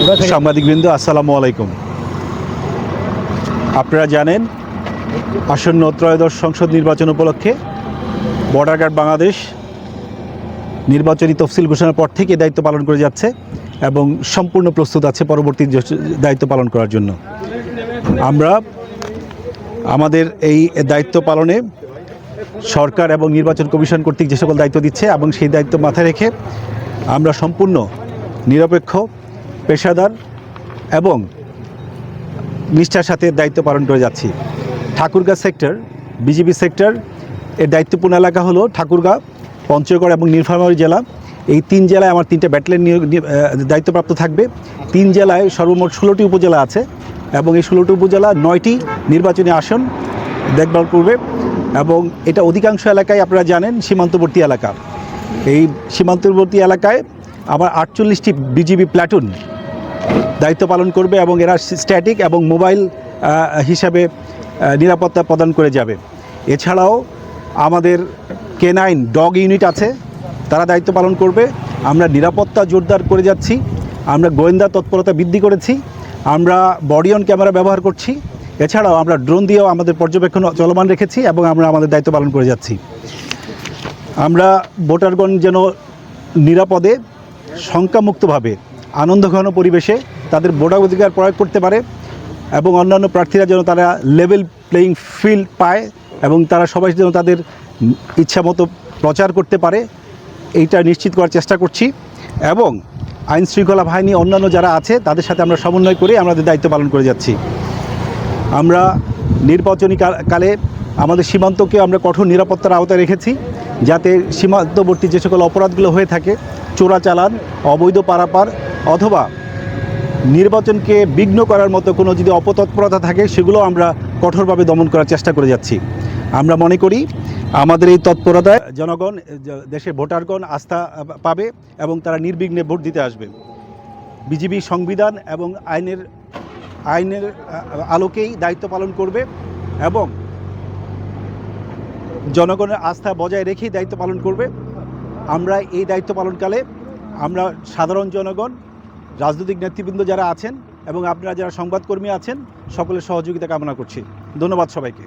সাংবাদিকবৃন্দ, আসসালামু আলাইকুম। আপনারা জানেন আসন্ন ত্রয়োদশ সংসদ নির্বাচন উপলক্ষে বর্ডার গার্ড বাংলাদেশ নির্বাচনী তফসিল ঘোষণার পর থেকে দায়িত্ব পালন করে যাচ্ছে এবং সম্পূর্ণ প্রস্তুত আছে পরবর্তী দায়িত্ব পালন করার জন্য। আমরা আমাদের এই দায়িত্ব পালনে সরকার এবং নির্বাচন কমিশন কর্তৃক যে সকল দায়িত্ব দিচ্ছে এবং সেই দায়িত্ব মাথায় রেখে আমরা সম্পূর্ণ নিরপেক্ষ, পেশাদার এবং নিষ্ঠার সাথে দায়িত্ব পালন করে যাচ্ছি। ঠাকুরগাঁ সেক্টর, বিজিবি সেক্টর এর দায়িত্বপূর্ণ এলাকা হলো ঠাকুরগাঁ, পঞ্চগড় এবং নীলফামারী জেলা। এই তিন জেলায় আমার 3টে ব্যাটালিয়ন দায়িত্বপ্রাপ্ত থাকবে। 3 জেলায় সর্বমোট 16টি উপজেলা আছে এবং এই 16টি উপজেলা 9টি নির্বাচনী আসন দেখভাল করবে এবং এটা অধিকাংশ এলাকায় আপনারা জানেন সীমান্তবর্তী এলাকা। এই সীমান্তবর্তী এলাকায় আবার 48টি বিজিবি প্ল্যাটুন দায়িত্ব পালন করবে এবং এরা স্ট্যাটিক এবং মোবাইল হিসাবে নিরাপত্তা প্রদান করে যাবে। এছাড়াও আমাদের K9 ডগ ইউনিট আছে, তারা দায়িত্ব পালন করবে। আমরা নিরাপত্তা জোরদার করে যাচ্ছি, আমরা গোয়েন্দা তৎপরতা বৃদ্ধি করেছি, আমরা বডি অন ক্যামেরা ব্যবহার করছি। এছাড়াও আমরা ড্রোন দিয়েও আমাদের পর্যবেক্ষণ চলমান রেখেছি এবং আমরা আমাদের দায়িত্ব পালন করে যাচ্ছি। আমরা ভোটারগণ যেন নিরাপদে, শঙ্কামুক্তভাবে, আনন্দঘন পরিবেশে তাদের ভোটাধিকার প্রয়োগ করতে পারে এবং অন্যান্য প্রার্থীরা যেন তারা লেভেল প্লেয়িং ফিল্ড পায় এবং তারা সবাই যেন তাদের ইচ্ছামতো প্রচার করতে পারে, এইটা নিশ্চিত করার চেষ্টা করছি। এবং আইন শৃঙ্খলা বাহিনী অন্যান্য যারা আছে তাদের সাথে আমরা সমন্বয় করে আমাদের দায়িত্ব পালন করে যাচ্ছি। আমরা নির্বাচনী কালে আমাদের সীমান্তকে আমরা কঠোর নিরাপত্তার আওতায় রেখেছি, যাতে সীমান্তবর্তী যে সকল অপরাধগুলো হয়ে থাকে, চোরাচালান, অবৈধ পারাপার অথবা নির্বাচনকে বিঘ্ন করার মতো কোনো যদি অপতৎপরতা থাকে সেগুলো আমরা কঠোরভাবে দমন করার চেষ্টা করে যাচ্ছি। আমরা মনে করি আমাদের এই তৎপরতায় জনগণ, দেশের ভোটারগণ আস্থা পাবে এবং তারা নির্বিঘ্নে ভোট দিতে আসবে। বিজিবি সংবিধান এবং আইনের আলোকেই দায়িত্ব পালন করবে এবং জনগণের আস্থা বজায় রেখেই দায়িত্ব পালন করবে। আমরা এই দায়িত্ব পালনকালে আমরা সাধারণ জনগণ, রাজনৈতিক নেতৃবৃন্দ যারা আছেন এবং আপনারা যারা সংবাদকর্মী আছেন সকলের সহযোগিতা কামনা করছি। ধন্যবাদ সবাইকে।